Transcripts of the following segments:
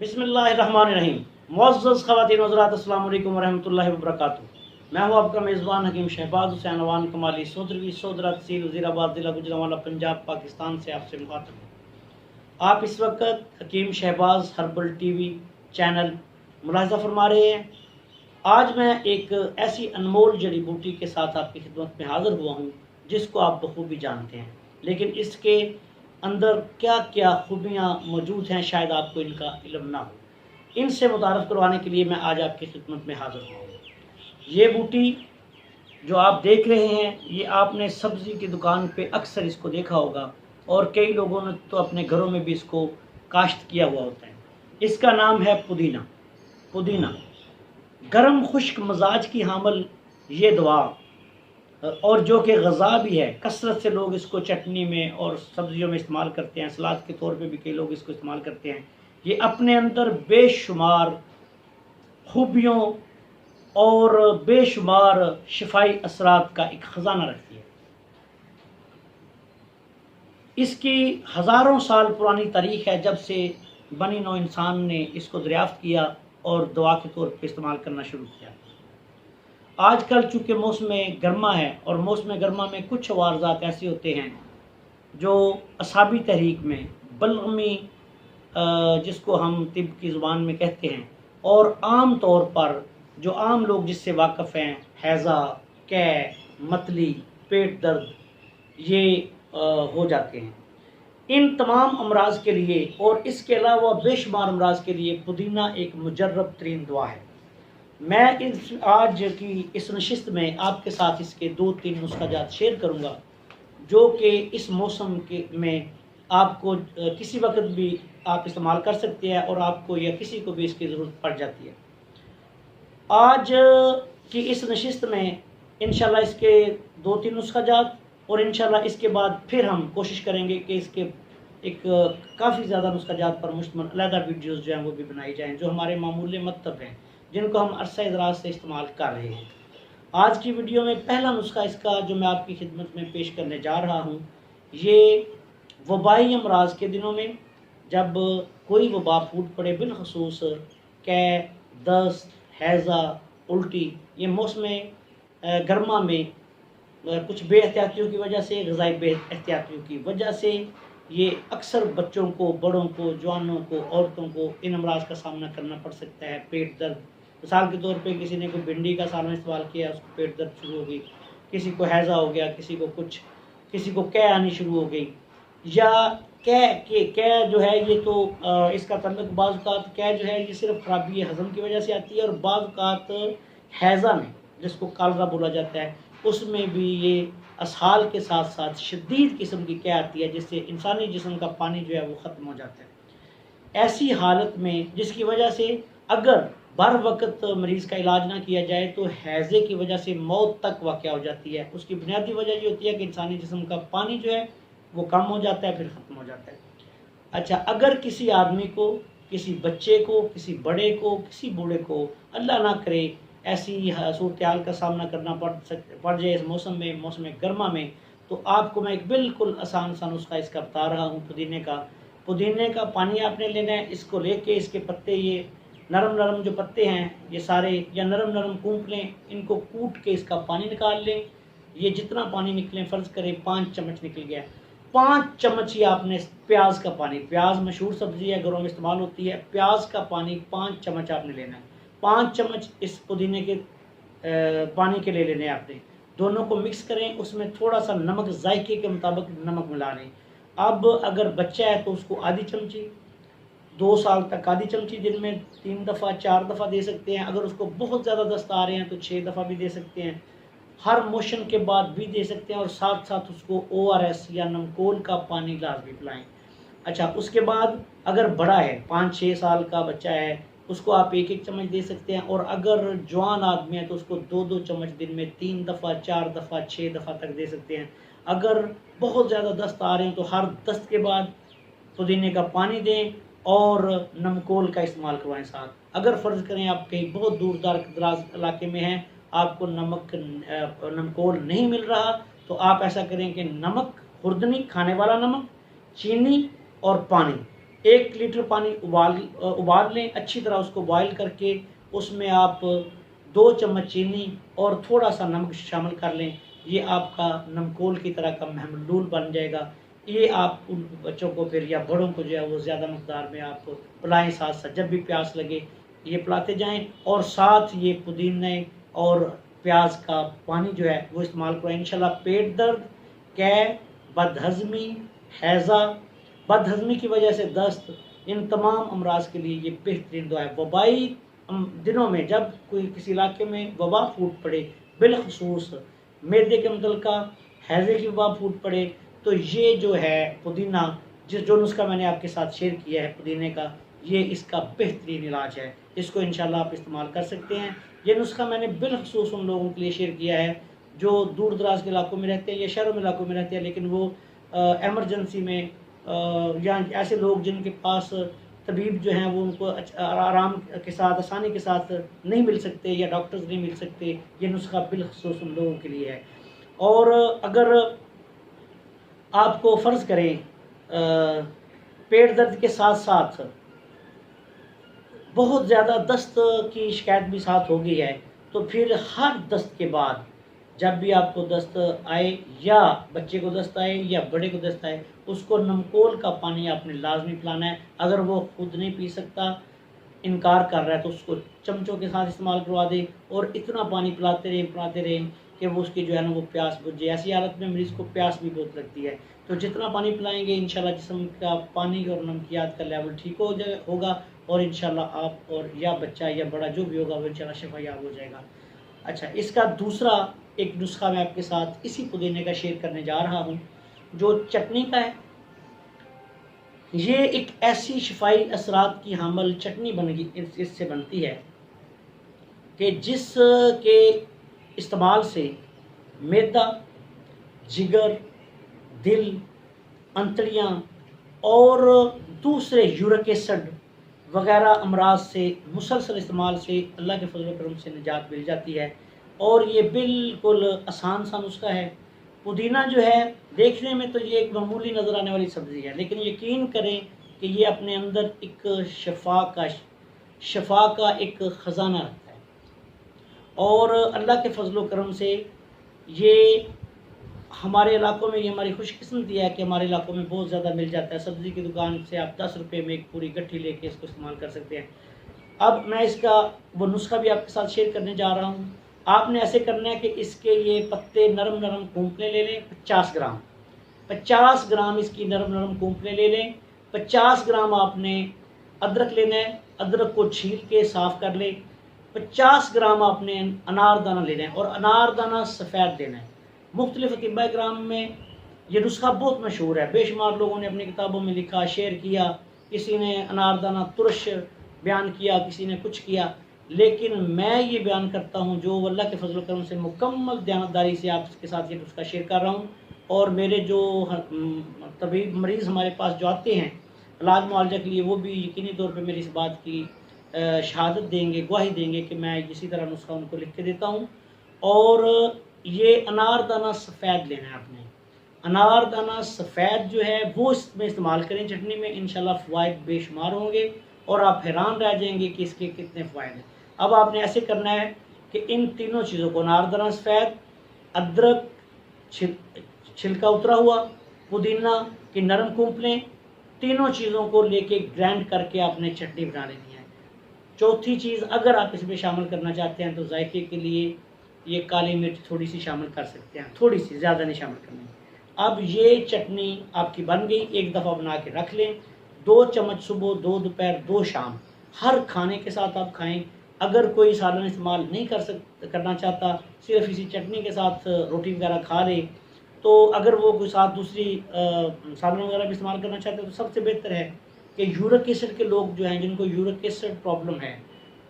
बिस्मिल्लाहिर्रहमानिर्रहीम। मुअज़्ज़ज़ ख़वातीन हज़रात, अस्सलाम वालेकुम वरहमतुल्लाहि वबरकातुहू। मैं हूँ आपका मेज़बान हकीम शहबाज हुसैन अवान कमाली सोदरवी सोदरा तहसील वज़ीराबाद ज़िला गुजरांवाला पंजाब पाकिस्तान से आपसे मुखातब हूँ। आप इस वक्त हकीम शहबाज हर्बल टीवी चैनल मुलाहिज़ा फरमा रहे हैं। आज मैं एक ऐसी अनमोल जड़ी बूटी के साथ आपकी खिदमत में हाज़िर हुआ हूँ जिसको आप बखूबी जानते हैं, लेकिन इसके अंदर क्या क्या खूबियाँ मौजूद हैं शायद आपको इनका इल्म ना हो। इनसे मुतारफ़ करवाने के लिए मैं आज आपकी खिदमत में हाज़िर हुआ हूँ। ये बूटी जो आप देख रहे हैं, ये आपने सब्ज़ी की दुकान पे अक्सर इसको देखा होगा और कई लोगों ने तो अपने घरों में भी इसको काश्त किया हुआ होता है। इसका नाम है पुदीना। पुदीना गर्म खुश्क मजाज की हामल ये दवा, और जो कि गज़ा भी है। कसरत से लोग इसको चटनी में और सब्जियों में इस्तेमाल करते हैं, सलाद के तौर पे भी कई लोग इसको इस्तेमाल करते हैं। ये अपने अंदर बेशुमार खूबियों और बेशुमार शिफाई असरात का एक ख़जाना रखती है। इसकी हज़ारों साल पुरानी तारीख़ है, जब से बनी नौ इंसान ने इसको दरियाफ़्त किया और दवा के तौर पर इस्तेमाल करना शुरू किया। आजकल चूँकि मौसम गर्मा है और मौसम गर्मा में कुछ वारज़ात ऐसे होते हैं जो असाबी तहरीक में बलगमी, जिसको हम तिब की ज़ुबान में कहते हैं, और आम तौर पर जो आम लोग जिससे वाक़फ़ हैं, हैज़ा, कै, मतली, पेट दर्द, ये हो जाते हैं। इन तमाम अमराज़ के लिए और इसके अलावा बेशुमार अमराज़ के लिए पुदीना एक मुजर्रब तरीन दवा है। मैं इस आज की इस नशिस्त में आपके साथ इसके 2-3 नुस्ख़ा शेयर करूँगा जो कि इस मौसम के में आपको किसी वक्त भी आप इस्तेमाल कर सकते हैं और आपको या किसी को भी इसकी ज़रूरत पड़ जाती है। आज की इस नशिस्त में इंशाल्लाह इसके 2-3 नुस्ख़ा और इंशाल्लाह इसके बाद फिर हम कोशिश करेंगे कि इसके एक काफ़ी ज़्यादा नुस्ख़ा पर मुश्तमिल अलहदा वीडियोज़ जो हैं वो भी बनाई जाएँ, जो हमारे मामूली मतब हैं, जिनको हम अरसा दराज से इस्तेमाल कर रहे हैं। आज की वीडियो में पहला नुस्ख़ा इसका जो मैं आपकी खिदमत में पेश करने जा रहा हूँ, ये वबाई अमराज के दिनों में जब कोई वबा फूट पड़े, बिलखसूस कै, दस्त, हैज़ा, उल्टी, ये मौसम गर्मा में कुछ बेहतियातियों की वजह से, ग़िज़ाई बेहतियातियों की वजह से ये अक्सर बच्चों को, बड़ों को, जवानों को, औरतों को इन अमराज का सामना करना पड़ सकता है। पेट दर्द, मिसाल के तौर पे किसी ने कोई भिंडी का सालन इस्तेमाल किया, उसको पेट दर्द शुरू हो गई, किसी को हैज़ा हो गया, किसी को कुछ, किसी को कै आनी शुरू हो गई, या कै जो है ये तो इसका तल्लुक़ बाज़-औक़ात कै जो है ये सिर्फ ख़राबी हज़म की वजह से आती है, और बाज़-औक़ात हैज़ा में, जिसको कालरा बोला जाता है, उसमें भी ये असहाल के साथ साथ शदीद किस्म की कै आती है, जिससे इंसानी जिस्म का पानी जो है वो ख़त्म हो जाता है। ऐसी हालत में जिसकी वजह से अगर बर वक्त मरीज़ का इलाज ना किया जाए तो हैज़े की वजह से मौत तक वाक़या हो जाती है। उसकी बुनियादी वजह ये होती है कि इंसानी जिस्म का पानी जो है वो कम हो जाता है, फिर ख़त्म हो जाता है। अच्छा, अगर किसी आदमी को, किसी बच्चे को, किसी बड़े को, किसी बूढ़े को अल्लाह ना करे ऐसी सूरत हाल का सामना करना पड़ जाए इस मौसम में, मौसम गर्मा में, तो आपको मैं एक बिल्कुल आसान सा नुस्ख़ा इसका बता रहा हूँ। पुदीने का पानी आपने लेना है। इसको लेके इसके पत्ते, ये नरम नरम जो पत्ते हैं ये सारे, या नरम नरम कूट लें, इनको कूट के इसका पानी निकाल लें। ये जितना पानी निकले, फ़र्ज़ करें 5 चम्मच निकल गया, 5 चम्मच ही आपने प्याज का पानी, प्याज मशहूर सब्ज़ी है, घरों में इस्तेमाल होती है, प्याज का पानी 5 चम्मच आपने लेना है। 5 चम्मच इस पुदीने के पानी के ले लेने हैं आपने। दोनों को मिक्स करें, उसमें थोड़ा सा नमक, जायके के मुताबिक नमक मिला लें। अब अगर बच्चा है तो उसको आधी चमची, 2 साल तक आधी चमची, दिन में 3 दफ़ा 4 दफ़ा दे सकते हैं। अगर उसको बहुत ज़्यादा दस्त आ रहे हैं तो 6 दफ़ा भी दे सकते हैं। हर मोशन के बाद भी दे सकते हैं, और साथ साथ उसको ORS या नमकोल का पानी लाजमी पिलाएं। अच्छा, उसके बाद अगर बड़ा है, 5-6 साल का बच्चा है, उसको आप 1-1 चम्मच दे सकते हैं, और अगर जवान आदमी है तो उसको 2-2 चम्मच दिन में 3 दफ़ा, 4 दफ़ा, 6 दफ़ा तक दे सकते हैं। अगर बहुत ज़्यादा दस्त आ रहे हैं तो हर दस्त के बाद पुदीने का पानी दें और नमकोल का इस्तेमाल करवाएं साथ। अगर फ़र्ज़ करें आप कहीं बहुत दूर दराज इलाके में हैं, आपको नमकोल नहीं मिल रहा, तो आप ऐसा करें कि नमक, खुर्दनी, खाने वाला नमक, चीनी और पानी, 1 लीटर पानी उबाल लें, अच्छी तरह उसको बॉयल करके उसमें आप 2 चम्मच चीनी और थोड़ा सा नमक शामिल कर लें। ये आपका नमकोल की तरह का महलूल बन जाएगा। ये आप उन बच्चों को फिर या बड़ों को जो है वो ज़्यादा मकदार में आप पिलाएं, साथ साथ जब भी प्यास लगे ये पिलाते जाएं। और साथ ये पुदीने और प्याज का पानी जो है वो इस्तेमाल करें। इंशाल्लाह पेट दर्द, कै, बदहज़मी, हैज़ा, बदहज़मी की वजह से दस्त, इन तमाम अमराज के लिए ये बेहतरीन दवा है। वबाई दिनों में जब कोई किसी इलाके में वबा फूट पड़े, बिलखसूस मैदे के मुतल्लिका हैज़े की वबा फूट पड़े, तो ये जो है पुदीना, जो नुस्खा मैंने आपके साथ शेयर किया है पुदीने का, ये इसका बेहतरीन इलाज है। इसको इंशाल्लाह आप इस्तेमाल कर सकते हैं। ये नुस्खा मैंने बिलखसूस उन लोगों के लिए शेयर किया है जो दूर दराज के इलाकों में रहते हैं या शहरों में इलाकों में रहते हैं, लेकिन वो एमरजेंसी में या ऐसे लोग जिनके पास तबीब जो हैं वो उनको आराम के साथ, आसानी के साथ नहीं मिल सकते या डॉक्टर्स नहीं मिल सकते, ये नुस्खा बिलखसूस उन लोगों के लिए है। और अगर आपको फ़र्ज़ करें पेट दर्द के साथ साथ बहुत ज़्यादा दस्त की शिकायत भी साथ हो गई है, तो फिर हर दस्त के बाद जब भी आपको दस्त आए या बच्चे को दस्त आए या बड़े को दस्त आए, उसको नमकोल का पानी आपने लाजमी पिलाना है। अगर वो खुद नहीं पी सकता, इनकार कर रहा है, तो उसको चमचों के साथ इस्तेमाल करवा दें और इतना पानी पिलाते रहें कि वो उसकी जो है ना वो प्यास बुझ जाए। ऐसी हालत में मरीज़ को प्यास भी बहुत लगती है। तो जितना पानी पिलाएंगे इंशाल्लाह जिस्म का पानी और नमकियात का लेवल ठीक होगा और इंशाल्लाह आप और या बच्चा या बड़ा जो भी होगा वो इंशाल्लाह शफायाब हो जाएगा। अच्छा, इसका दूसरा एक नुस्खा मैं आपके साथ इसी पुदीने का शेयर करने जा रहा हूँ, जो चटनी का है। ये एक ऐसी शफाई असरात की हामिल चटनी इससे बनती है कि जिसके इस्तेमाल से मैदा, जिगर, दिल, अंतड़ियाँ और दूसरे यूरिक एसिड वगैरह अमराज से मुसलसल इस्तेमाल से अल्लाह के फजल करम से निजात मिल जाती है। और ये बिल्कुल आसान सा नुस्खा है। पुदीना जो है देखने में तो ये एक मामूली नज़र आने वाली सब्ज़ी है, लेकिन यकीन करें कि ये अपने अंदर एक शफा का एक ख़जाना रखता है। और अल्लाह के फजल करम से ये हमारे इलाकों में, ये हमारी खुशकिस्मती है कि हमारे इलाकों में बहुत ज़्यादा मिल जाता है। सब्ज़ी की दुकान से आप 10 रुपये में एक पूरी गट्ठी लेके इसको इस्तेमाल कर सकते हैं। अब मैं इसका वो नुस्खा भी आपके साथ शेयर करने जा रहा हूँ। आपने ऐसे करना है कि इसके ये पत्ते नरम नरम कूंपने ले लें, 50 ग्राम 50 ग्राम इसकी नरम नरम कूंपने ले लें। 50 ग्राम आपने अदरक लेना है, अदरक को छील के साफ़ कर लें। 50 ग्राम आपने अनारदाना लेना है और अनारदाना सफ़ेद लेना है। मुख्तलिफ अतिबा ग्राम में ये नुस्खा बहुत मशहूर है, बेशुमार लोगों ने अपनी किताबों में लिखा, शेयर किया। किसी ने अनारदाना तुरश बयान किया, किसी ने कुछ किया, लेकिन मैं ये बयान करता हूँ जो अल्लाह के फजल करम से मुकम्मल दयानतदारी से आपके साथ ये नुस्खा शेयर कर रहा हूँ। और मेरे जो तबीब मरीज़ हमारे पास जो आते हैं इलाज मुआवजा के लिए, वो भी यकीनी तौर पर मेरी इस बात की शहादत देंगे, गवाही देंगे कि मैं इसी तरह नुस्खा उनको लिख के देता हूँ। और ये अनारदाना सफ़ेद लेना है आपने। अनारदाना सफ़ेद जो है वो इसमें इस्तेमाल करें चटनी में, इंशाल्लाह फ़वाइद बेशुमार होंगे और आप हैरान रह जाएंगे कि इसके कितने फ़ायदे हैं। अब आपने ऐसे करना है कि इन तीनों चीज़ों को, अनारदाना सफ़ेद, अदरक छिलका उतरा हुआ, पुदीना की नरम कूंपलें, तीनों चीज़ों को लेके ग्राइंड करके आपने चटनी बना लेनी है। चौथी चीज़ अगर आप इसमें शामिल करना चाहते हैं तो जायके के लिए ये काली मिर्च थोड़ी सी शामिल कर सकते हैं, थोड़ी सी, ज़्यादा नहीं शामिल करनी। अब ये चटनी आपकी बन गई, एक दफ़ा बना के रख लें। 2 चम्मच सुबह, 2 दोपहर, 2 शाम, हर खाने के साथ आप खाएं। अगर कोई सालन इस्तेमाल नहीं करना चाहता, सिर्फ इसी चटनी के साथ रोटी वगैरह खा ले, तो अगर वो कोई साथ दूसरी सालन वगैरह भी इस्तेमाल करना चाहते हैं तो सबसे बेहतर है कि यूरिक एसिड के लोग जो हैं, जिनको यूरिक एसिड प्रॉब्लम है,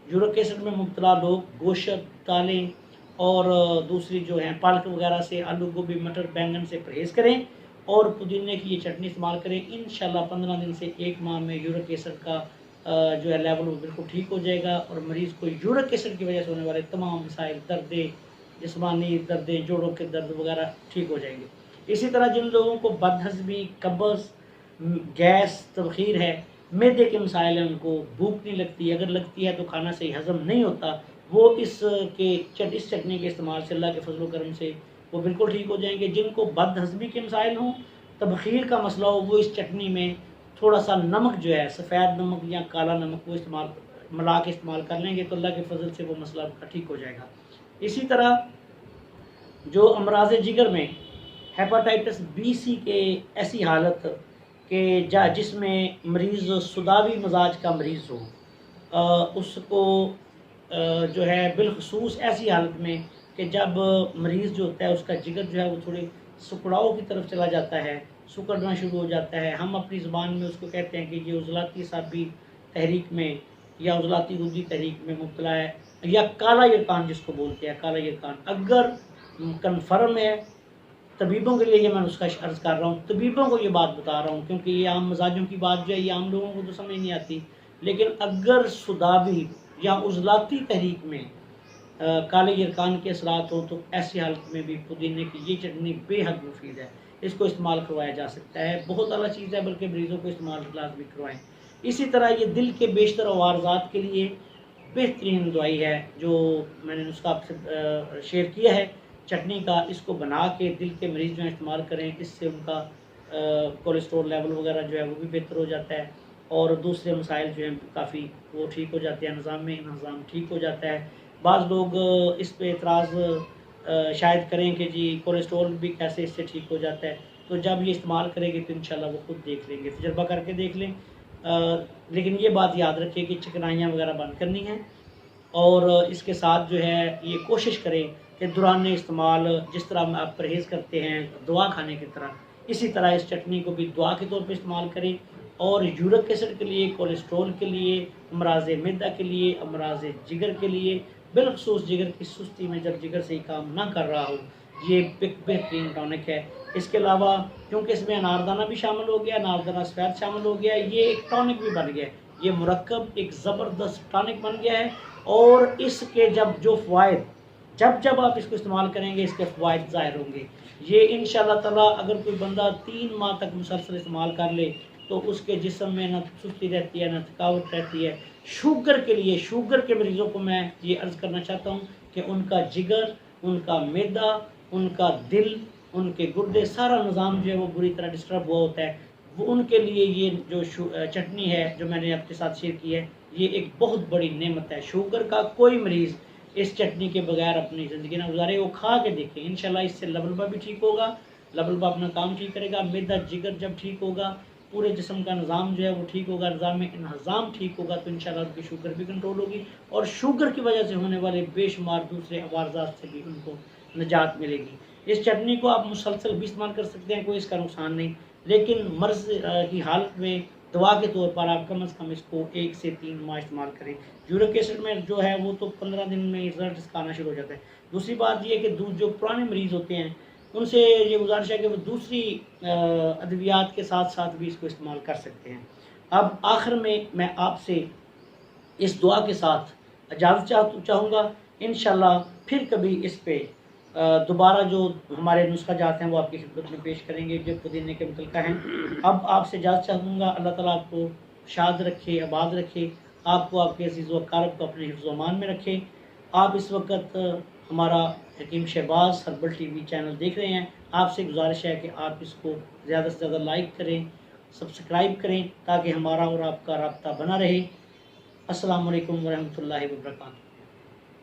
यूरिक एसिड में मुब्तला लोग गोश्त, दालें और दूसरी जो है पालक वगैरह से, आलू गोभी, मटर, बैंगन से परहेज़ करें और पुदीने की ये चटनी इस्तेमाल करें। इंशाल्लाह 15 दिन से 1 माह में यूरिक एसिड का जो है लेवल वो बिल्कुल ठीक हो जाएगा और मरीज़ को यूरिक एसिड की वजह से होने वाले तमाम मसाइल, दर्दें, जिस्मानी दर्दें, जोड़ों के दर्द वगैरह ठीक हो जाएंगे। इसी तरह जिन लोगों को बदहज़मी, कब्ज़, गैस, तबखीर है, मैदे के मसाइल हैं, उनको भूख नहीं लगती, अगर लगती है तो खाना सही हज़म नहीं होता, वो इस चटनी के इस्तेमाल से अल्लाह के फजल करम से वो बिल्कुल ठीक हो जाएंगे। जिनको बदहज़मी के मसाइल हों, तबखीर का मसला हो, वो इस चटनी में थोड़ा सा नमक जो है, सफ़ेद नमक या काला नमक, वो इस्तेमाल मिला के इस्तेमाल कर लेंगे तो अल्लाह के फजल से वो मसला उनका ठीक हो जाएगा। इसी तरह जो अमराज जिगर में हेपाटाइटिस बी सी के ऐसी हालत के जिसमें मरीज़ सुदावी मजाज का मरीज़ हो, उसको जो है बिलखसूस ऐसी हालत में कि जब मरीज़ जो होता है उसका जिगर जो है वो थोड़े सुकड़ाव की तरफ चला जाता है, सुकड़ना शुरू हो जाता है। हम अपनी ज़ुबान में उसको कहते हैं कि ये उज़लाती साबी तहरीक में या उज़लाती गुद्दी तहरीक में मुब्तला है, या काला यरकान जिसको बोलते हैं, काला यरकान। अगर कन्फर्म है, तबीबों के लिए ये मैं उसका अर्ज़ कर रहा हूँ, तबीबों को ये बात बता रहा हूँ, क्योंकि ये आम मजाजों की बात जो है ये आम लोगों को तो समझ नहीं आती। लेकिन अगर सुदावी या उज़लाती तहरीक में काले यरकान के असरात हो तो ऐसी हालत में भी पुदीने की ये चटनी बेहद मुफीद है, इसको इस्तेमाल करवाया जा सकता है। बहुत अला चीज़ है, बल्कि मरीज़ों को इस्तेमाल लाजमी करवाएँ। इसी तरह ये दिल के बेशतर अवारज़ात के लिए बेहतरीन दवाई है, जो मैंने नुस्खा आपसे शेयर किया है चटनी का। इसको बना के दिल के मरीज़ जो है इस्तेमाल करें, इससे उनका कोलेस्ट्रॉल लेवल वगैरह जो है वो भी बेहतर हो जाता है, और दूसरे मसाइल जो हैं काफ़ी वो ठीक हो जाते हैं, निज़ाम ठीक हो जाता है। बाज़ लोग इस पे एतराज़ शायद करें कि जी कोलेस्ट्रॉल भी कैसे इससे ठीक हो जाता है, तो जब ये इस्तेमाल करेंगे तो इंशाल्लाह वो खुद देख लेंगे, तजर्बा करके देख लें। लेकिन ये बात याद रखें कि चिकनाइयाँ वगैरह बंद करनी हैं, और इसके साथ जो है ये कोशिश करें कि दौरान इस्तेमाल जिस तरह आप परहेज़ करते हैं दवा खाने की तरह, इसी तरह इस चटनी को भी दवा के तौर पे इस्तेमाल करें। और यूरिक एसिड के लिए, कोलेस्ट्रॉल के लिए, अमराज मैदा के लिए, अमराज जिगर के लिए, बिलखसूस जिगर की सुस्ती में जब जिगर सही काम ना कर रहा हो, ये बेहतरीन टॉनिक है। इसके अलावा क्योंकि इसमें अनारदाना भी शामिल हो गया, अनारदाना सफ़ेद शामिल हो गया, ये एक टॉनिक भी बन गया है, ये मुरक्कब एक ज़बरदस्त टॉनिक बन गया है। और इसके जो फ़वाइद जब आप इसको इस्तेमाल करेंगे, इसके फ़वाइद ज़ाहिर होंगे। ये इंशाअल्लाह ताला अगर कोई बंदा 3 माह तक मुसलसल इस्तेमाल कर ले तो उसके जिस्म में ना सुस्ती रहती है, ना थकावट रहती है। शुगर के लिए, शुगर के मरीज़ों को मैं ये अर्ज़ करना चाहता हूँ कि उनका जिगर, उनका मैदा, उनका दिल, उनके गुर्दे, सारा निज़ाम जो है वो बुरी तरह डिस्टर्ब हुआ होता है, वो उनके लिए ये जो चटनी है जो मैंने आपके साथ शेयर की है, ये एक बहुत बड़ी नेमत है। शुगर का कोई मरीज़ इस चटनी के बगैर अपनी ज़िंदगी ना गुजारे, वो खा के देखें, इंशाल्लाह इससे लबलबा भी ठीक होगा, लबलबा अपना काम ठीक करेगा, मैदा जिगर जब ठीक होगा, पूरे जिस्म का निज़ाम जो है वो ठीक होगा, निज़ाम ठीक होगा तो इंशाल्लाह उनकी शुगर भी कंट्रोल होगी, और शुगर की वजह से होने वाले बेशुमार दूसरे अवारज़ात से भी उनको निजात मिलेगी। इस चटनी को आप मुसलसल भी इस्तेमाल कर सकते हैं, कोई इसका नुकसान नहीं, लेकिन मर्ज़ की हालत में दवा के तौर पर आप कम से कम इसको 1 से 3 माह इस्तेमाल करें। यूरिक एसिड में जो है वो तो 15 दिन में रिजल्ट इसका आना शुरू हो जाता है। दूसरी बात ये है कि जो पुराने मरीज़ होते हैं उनसे ये गुजारिश है कि वो दूसरी अद्वियात के साथ साथ भी इसको इस्तेमाल कर सकते हैं। अब आखिर में मैं आपसे इस दुआ के साथ इजाज़त चाहूँगा। इंशाअल्लाह फिर कभी इस पे दोबारा जो हमारे नुस्खा जात हैं वो आपकी खिदमत में पेश करेंगे जो पुदीने के मुतल्लिक़ हैं। अब आपसे इजाज़त चाहूँगा। अल्लाह ताला आपको शाद रखे, आबाद रखे, आपको, आपके अज़ीज़ व अक़ारब को अपने हिफ्ज़ व अमान में रखे। आप इस वक्त हमारा हकीम शहबाज हर्बल टीवी चैनल देख रहे हैं। आपसे गुजारिश है कि आप इसको ज़्यादा से ज़्यादा लाइक करें, सब्सक्राइब करें, ताकि हमारा और आपका राब्ता बना रहे। अस्सलामु अलैकुम व रहमतुल्लाहि व बरकातहू।